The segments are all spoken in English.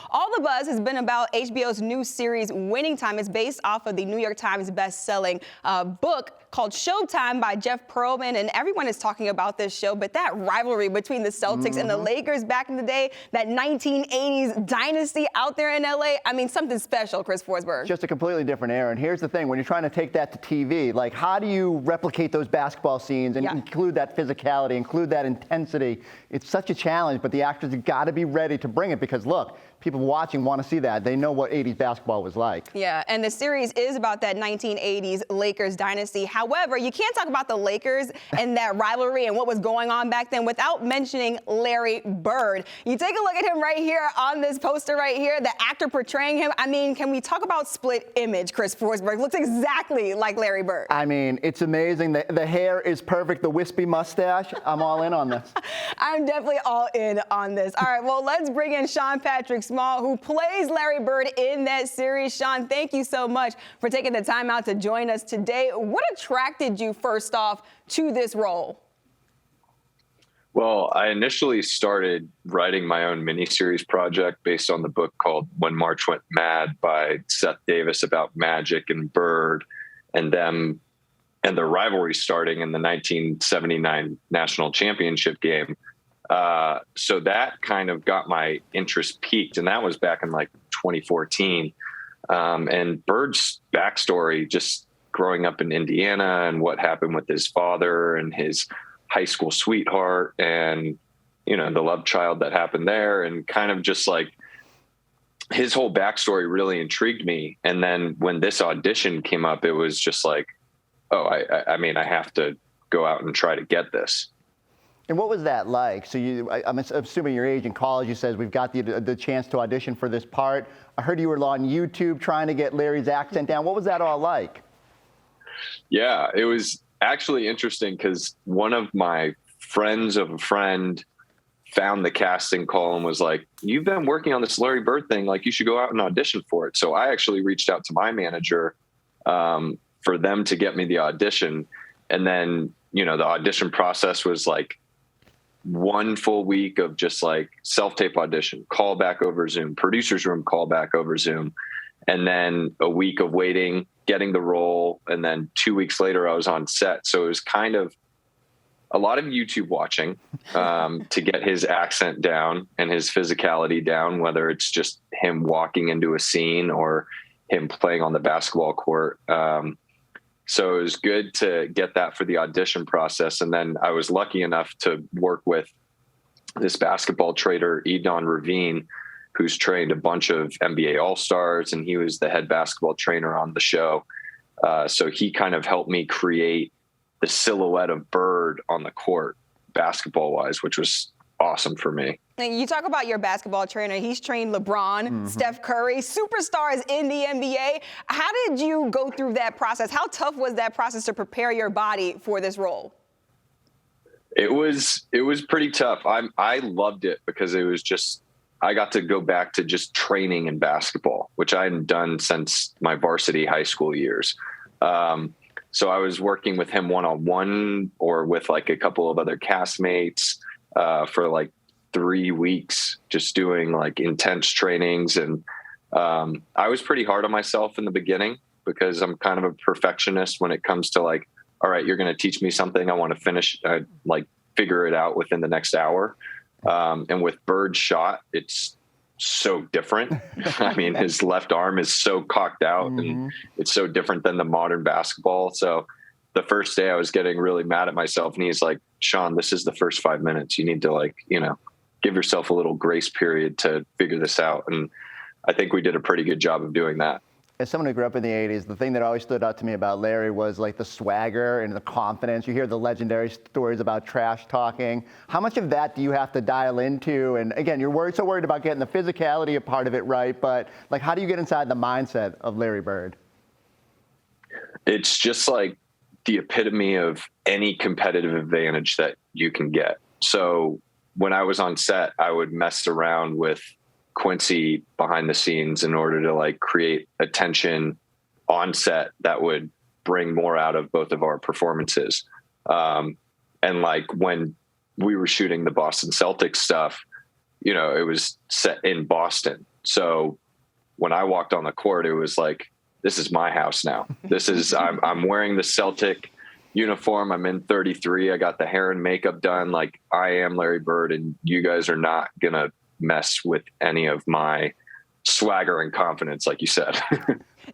All the buzz has been about HBO's new series, Winning Time. It's based off of the New York Times best-selling book called Showtime by Jeff Pearlman, and everyone is talking about this show, but that rivalry between the Celtics and the Lakers back in the day, that 1980s dynasty out there in LA, I mean, something special, Chris Forsberg. Just a completely different era, and here's the thing, when you're trying to take that to TV, like how do you replicate those basketball scenes and include that physicality, include that intensity? It's such a challenge, but the actors have got to be ready to bring it because look, people watching want to see that. They know what 80s basketball was like. Yeah, and the series is about that 1980s Lakers dynasty. However, you can't talk about the Lakers and that rivalry and what was going on back then without mentioning Larry Bird. You take a look at him right here on this poster right here, the actor portraying him. I mean, can we talk about split image, Chris Forsberg? Looks exactly like Larry Bird. I mean, it's amazing. The hair is perfect, the wispy mustache. I'm all in on this. I'm definitely all in on this. All right, well, let's bring in Sean Patrick Small, who plays Larry Bird in that series. Sean, thank you so much for taking the time out to join us today. What attracted you first off to this role? Well, I initially started writing my own miniseries project based on the book called When March Went Mad by Seth Davis about Magic and Bird and them and the rivalry starting in the 1979 national championship game. So that kind of got my interest peaked, and that was back in like 2014. And Bird's backstory, just growing up in Indiana and what happened with his father and his high school sweetheart and, you know, the love child that happened there, and kind of just like his whole backstory really intrigued me. And then when this audition came up, it was just like, oh, I mean, I have to go out and try to get this. And what was that like? So I'm assuming your agent calls you, says, we've got the chance to audition for this part. I heard you were on YouTube trying to get Larry's accent down. What was that all like? Yeah, it was actually interesting because one of my friends of a friend found the casting call and was like, you've been working on this Larry Bird thing. Like, you should go out and audition for it. So I actually reached out to my manager for them to get me the audition. And then, you know, the audition process was like one full week of just like self-tape audition, call back over Zoom, producer's room, call back over Zoom. And then a week of waiting, getting the role. And then 2 weeks later, I was on set. So it was kind of a lot of YouTube watching to get his accent down and his physicality down, whether it's just him walking into a scene or him playing on the basketball court. So it was good to get that for the audition process. And then I was lucky enough to work with this basketball trader, Edon Ravine, who's trained a bunch of NBA All-Stars, and he was the head basketball trainer on the show. So he kind of helped me create the silhouette of Bird on the court basketball-wise, which was awesome for me. And you talk about your basketball trainer. He's trained LeBron, Steph Curry, superstars in the NBA. How did you go through that process? How tough was that process to prepare your body for this role? It was pretty tough. I loved it because it was just, I got to go back to just training in basketball, which I hadn't done since my varsity high school years. So I was working with him one-on-one or with like a couple of other castmates for like 3 weeks, just doing like intense trainings. And I was pretty hard on myself in the beginning because I'm kind of a perfectionist when it comes to like, all right, you're going to teach me something. I want to finish, like figure it out within the next hour. And with Bird's shot, it's so different. I mean, his left arm is so cocked out and it's so different than the modern basketball. So the first day I was getting really mad at myself, and he's like, Sean, this is the first 5 minutes. You need to like, you know, give yourself a little grace period to figure this out. And I think we did a pretty good job of doing that. As someone who grew up in the 80s, the thing that always stood out to me about Larry was like the swagger and the confidence. You hear the legendary stories about trash talking. How much of that do you have to dial into? And again, you're so worried about getting the physicality of part of it right, but like, how do you get inside the mindset of Larry Bird? It's just like the epitome of any competitive advantage that you can get. So when I was on set, I would mess around with Quincy behind the scenes in order to like create a tension on set that would bring more out of both of our performances. And like when we were shooting the Boston Celtics stuff, you know, it was set in Boston. So when I walked on the court, it was like, this is my house now. This is, I'm wearing the Celtic uniform. I'm in 33. I got the hair and makeup done. Like, I am Larry Bird, and you guys are not going to mess with any of my swagger and confidence, like you said.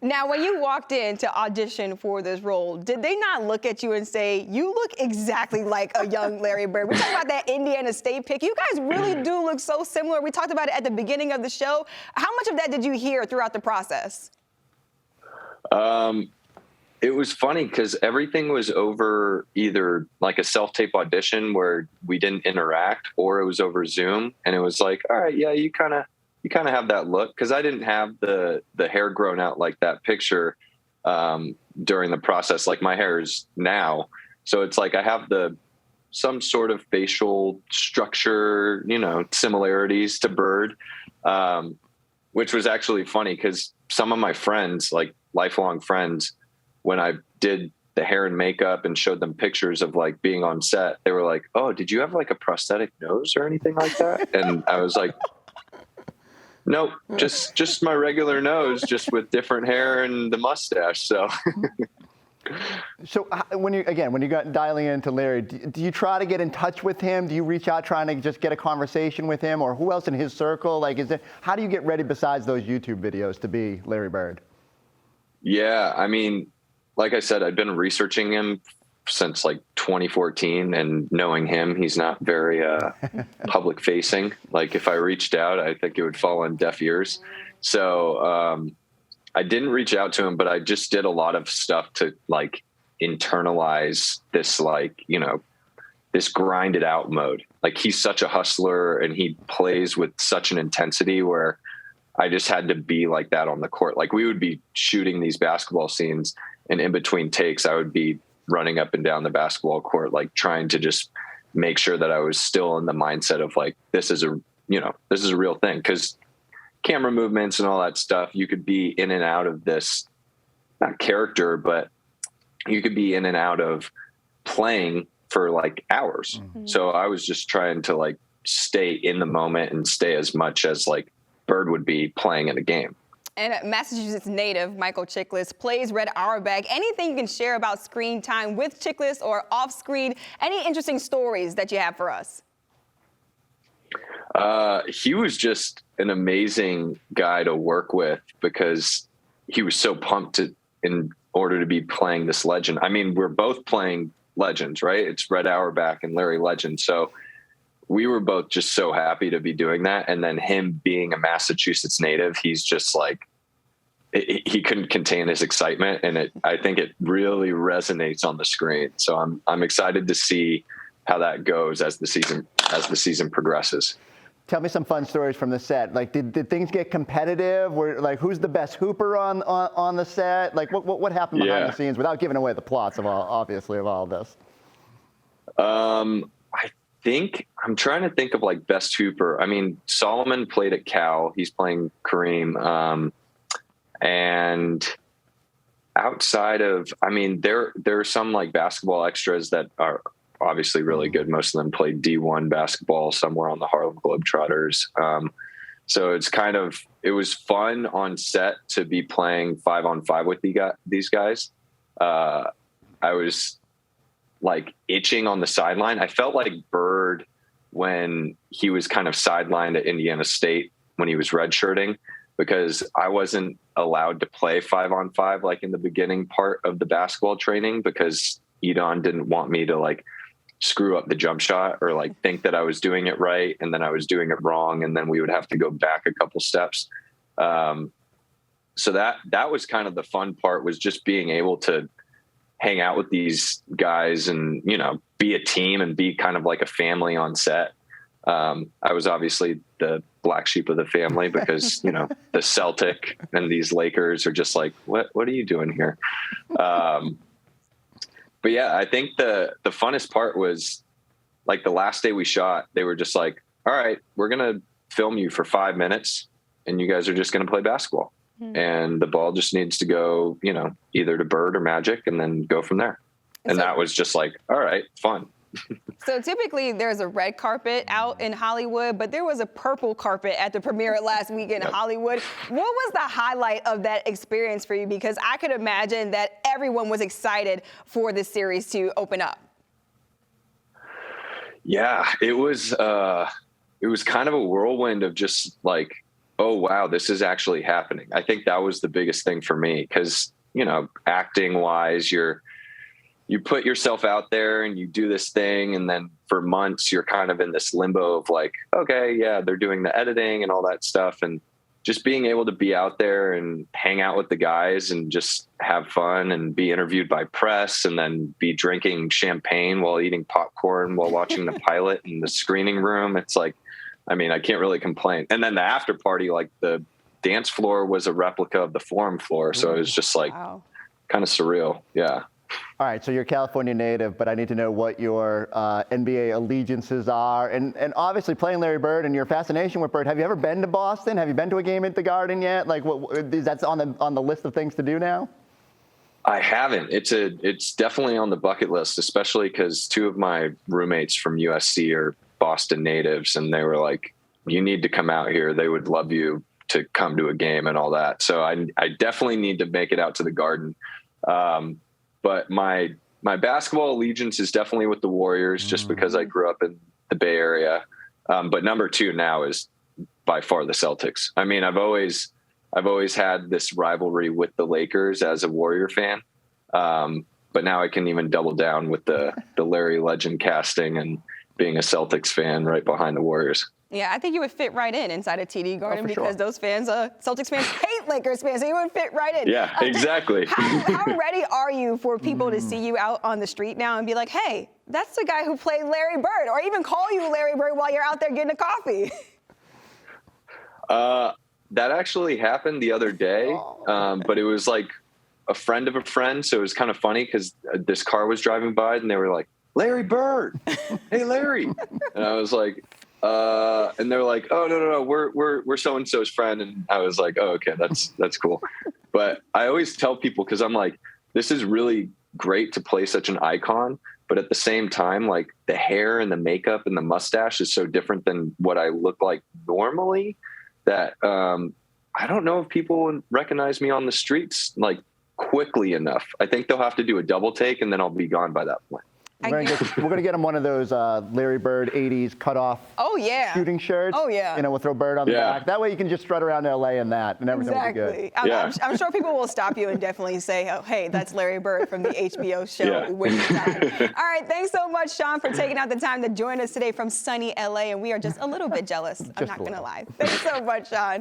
Now, when you walked in to audition for this role, did they not look at you and say, you look exactly like a young Larry Bird? We talked about that Indiana State pick. You guys really do look so similar. We talked about it at the beginning of the show. How much of that did you hear throughout the process? It was funny because everything was over either like a self-tape audition where we didn't interact, or it was over Zoom. And it was like, all right, yeah, you kind of have that look. Cause I didn't have the hair grown out like that picture, during the process, like my hair is now. So it's like, I have some sort of facial structure, similarities to Bird, which was actually funny. Cause some of my friends, like lifelong friends, when I did the hair and makeup and showed them pictures of like being on set, they were like, oh, did you have like a prosthetic nose or anything like that? And I was like, nope, just my regular nose, just with different hair and the mustache. So when you got dialing into Larry, do you try to get in touch with him? Do you reach out trying to just get a conversation with him, or who else in his circle? Like, how do you get ready besides those YouTube videos to be Larry Bird? Yeah, I mean, like I said, I've been researching him since like 2014, and knowing him, he's not very public facing. Like, if I reached out, I think it would fall on deaf ears. So I didn't reach out to him, but I just did a lot of stuff to like internalize this, like, this grinded out mode. Like, he's such a hustler and he plays with such an intensity where I just had to be like that on the court. Like, we would be shooting these basketball scenes, and in between takes, I would be running up and down the basketball court, like trying to just make sure that I was still in the mindset of like, this is a real thing. 'Cause camera movements and all that stuff, you could be in and out of this, not character, but you could be in and out of playing for like hours. Mm-hmm. So I was just trying to like stay in the moment and stay as much as like Bird would be playing in a game. And Massachusetts native Michael Chiklis plays Red Auerbach. Anything you can share about screen time with Chiklis or off screen? Any interesting stories that you have for us? He was just an amazing guy to work with because he was so pumped in order to be playing this legend. I mean, we're both playing legends, right? It's Red Auerbach and Larry Legend. So we were both just so happy to be doing that. And then him being a Massachusetts native, he's just like, he couldn't contain his excitement. And I think it really resonates on the screen. So I'm excited to see how that goes as the season progresses. Tell me some fun stories from the set. Like, did things get competitive? Who's the best hooper on the set? Like, what happened behind the scenes without giving away the plots of all of this? I'm trying to think of like best hooper. I mean, Solomon played at Cal. He's playing Kareem. And outside of, I mean, there are some like basketball extras that are obviously really good. Most of them played D1 basketball somewhere on the Harlem Globetrotters. So it was fun on set to be playing 5-on-5 with these guys. I was like itching on the sideline. I felt like Bird when he was kind of sidelined at Indiana State when he was redshirting, because I wasn't allowed to play 5-on-5 like in the beginning part of the basketball training, because Edon didn't want me to like screw up the jump shot or like think that I was doing it right and then I was doing it wrong, and then we would have to go back a couple steps. So that was kind of the fun part, was just being able to hang out with these guys and, be a team and be kind of like a family on set. I was obviously the black sheep of the family because, the Celtic and these Lakers are just like, what are you doing here? But yeah, I think the funnest part was like the last day we shot, they were just like, all right, we're going to film you for 5 minutes and you guys are just going to play basketball. Mm-hmm. And the ball just needs to go, either to Bird or Magic and then go from there. And that was just like, all right, fun. So typically there's a red carpet out in Hollywood, but there was a purple carpet at the premiere last week in Hollywood. What was the highlight of that experience for you? Because I could imagine that everyone was excited for this series to open up. Yeah, it was kind of a whirlwind of just like, oh, wow, this is actually happening. I think that was the biggest thing for me because, you know, acting wise, you put yourself out there and you do this thing. And then for months, you're kind of in this limbo of like, okay, yeah, they're doing the editing and all that stuff. And just being able to be out there and hang out with the guys and just have fun and be interviewed by press and then be drinking champagne while eating popcorn while watching the pilot in the screening room. It's like, I mean, I can't really complain. And then the after party, like the dance floor was a replica of the forum floor. So it was just like kind of surreal. Yeah. All right, so you're a California native, but I need to know what your NBA allegiances are. And obviously playing Larry Bird and your fascination with Bird, have you ever been to Boston? Have you been to a game at the Garden yet? Like, what is that on the list of things to do now? I haven't. It's definitely on the bucket list, especially because two of my roommates from USC are Boston natives, and they were like, you need to come out here. They would love you to come to a game and all that. So I definitely need to make it out to the Garden. But my basketball allegiance is definitely with the Warriors just because I grew up in the Bay Area. But number two now is by far the Celtics. I mean, I've always had this rivalry with the Lakers as a Warrior fan. But now I can even double down with the Larry Legend casting and being a Celtics fan right behind the Warriors. Yeah, I think you would fit right in inside a TD Garden because those fans, Celtics fans hate Lakers fans, so you would fit right in. Yeah, exactly. How ready are you for people to see you out on the street now and be like, hey, that's the guy who played Larry Bird, or even call you Larry Bird while you're out there getting a coffee? That actually happened the other day, but it was like a friend of a friend, so it was kind of funny because this car was driving by and they were like, Larry Bird, hey Larry, and I was like, and they're like, oh no, we're so-and-so's friend, and I was like, oh okay, that's cool. But I always tell people because I'm like, this is really great to play such an icon, but at the same time, like the hair and the makeup and the mustache is so different than what I look like normally that I don't know if people recognize me on the streets like quickly enough. I think they'll have to do a double take, and then I'll be gone by that point. We're gonna get him one of those Larry Bird 80s cutoff shooting shirts. Oh yeah. You know, we'll throw Bird on the back. That way you can just strut around LA in that, and everything will be good. I'm sure people will stop you and definitely say, oh, hey, that's Larry Bird from the HBO show Winning Time. All right, thanks so much, Sean, for taking out the time to join us today from sunny LA, and we are just a little bit jealous. I'm not gonna lie. Thanks so much, Sean.